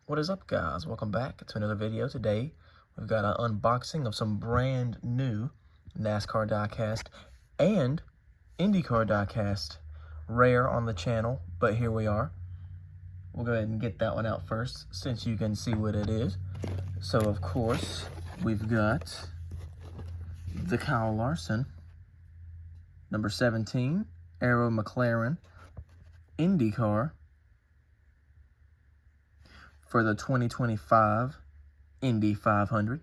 What is up, guys? Welcome back to another video. Today we've got an unboxing of some brand new NASCAR diecast and IndyCar diecast. Rare on the channel, but here we are. We'll go ahead and get that one out first since you can see what it is. So of course we've got the Kyle Larson number 17 Aero McLaren IndyCar for the 2025 Indy 500.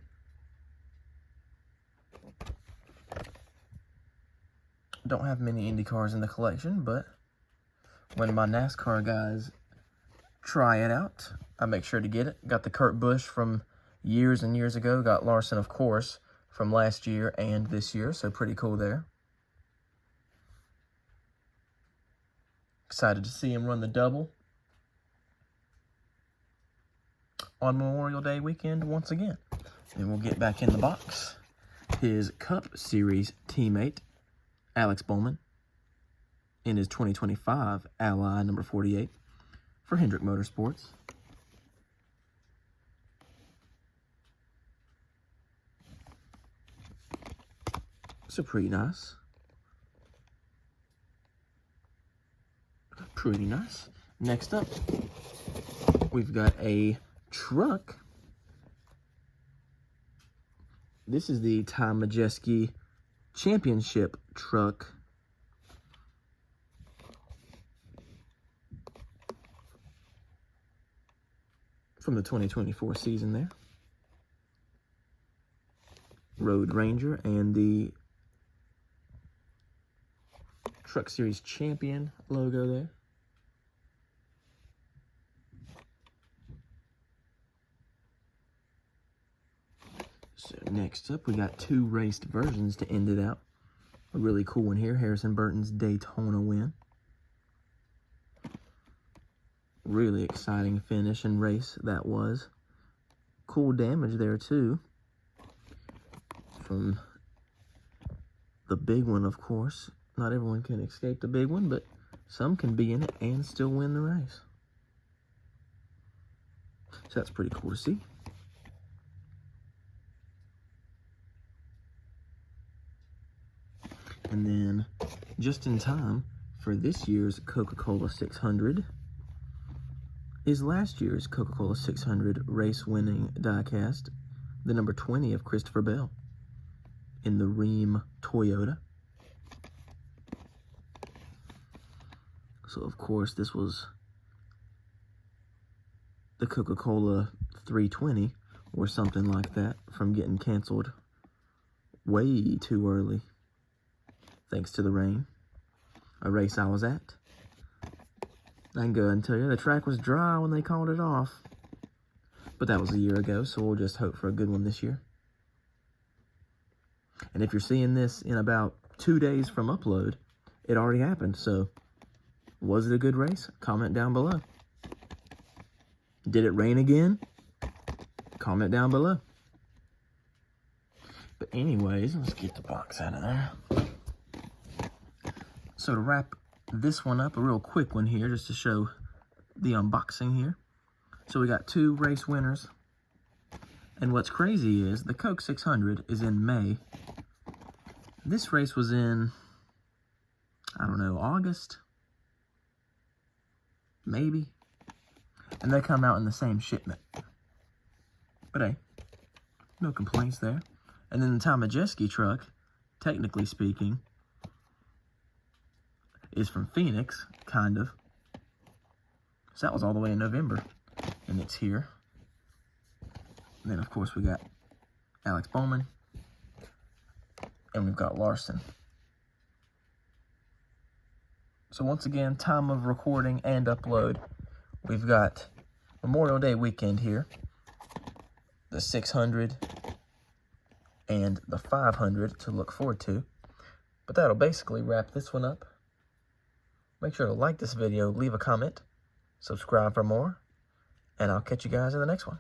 Don't have many Indy cars in the collection, but when my NASCAR guys try it out, I make sure to get it. Got the Kurt Busch from years and years ago. Got Larson, of course, from last year and this year, so pretty cool there. Excited to see him run the double on Memorial Day weekend once again. Then we'll get back in the box. His Cup Series teammate, Alex Bowman, in his 2025 Ally number 48 for Hendrick Motorsports. So pretty nice. Pretty nice. Next up, we've got a truck. This is the Ty Majeski Championship truck. From the 2024 season there. Road Ranger and the Truck Series Champion logo there. So next up, we got two raced versions to end it out. A really cool one here, Harrison Burton's Daytona win. Really exciting finish and race that was. Cool damage there too. From the big one, of course. Not everyone can escape the big one, but some can be in it and still win the race. So that's pretty cool to see. And then, just in time for this year's Coca-Cola 600, is last year's Coca-Cola 600 race-winning diecast, the number 20 of Christopher Bell, in the Ream Toyota. So, of course, this was the Coca-Cola 320, or something like that, from getting canceled way too early. Thanks to the rain. A race I was at. I can go ahead and tell you, the track was dry when they called it off. But that was a year ago, so we'll just hope for a good one this year. And if you're seeing this in about 2 days from upload, it already happened. So, was it a good race? Comment down below. Did it rain again? Comment down below. But anyways, let's get the box out of there. So to wrap this one up, a real quick one here, just to show the unboxing here. So we got two race winners. And what's crazy is the Coke 600 is in May. This race was in, I don't know, August? Maybe. And they come out in the same shipment. But hey, no complaints there. And then the Ty Majeski truck, technically speaking, is from Phoenix, kind of. So that was all the way in November, and it's here. And then, of course, we got Alex Bowman, and we've got Larson. So once again, time of recording and upload, we've got Memorial Day weekend here, the 600 and the 500 to look forward to. But that'll basically wrap this one up. Make sure to like this video, leave a comment, subscribe for more, and I'll catch you guys in the next one.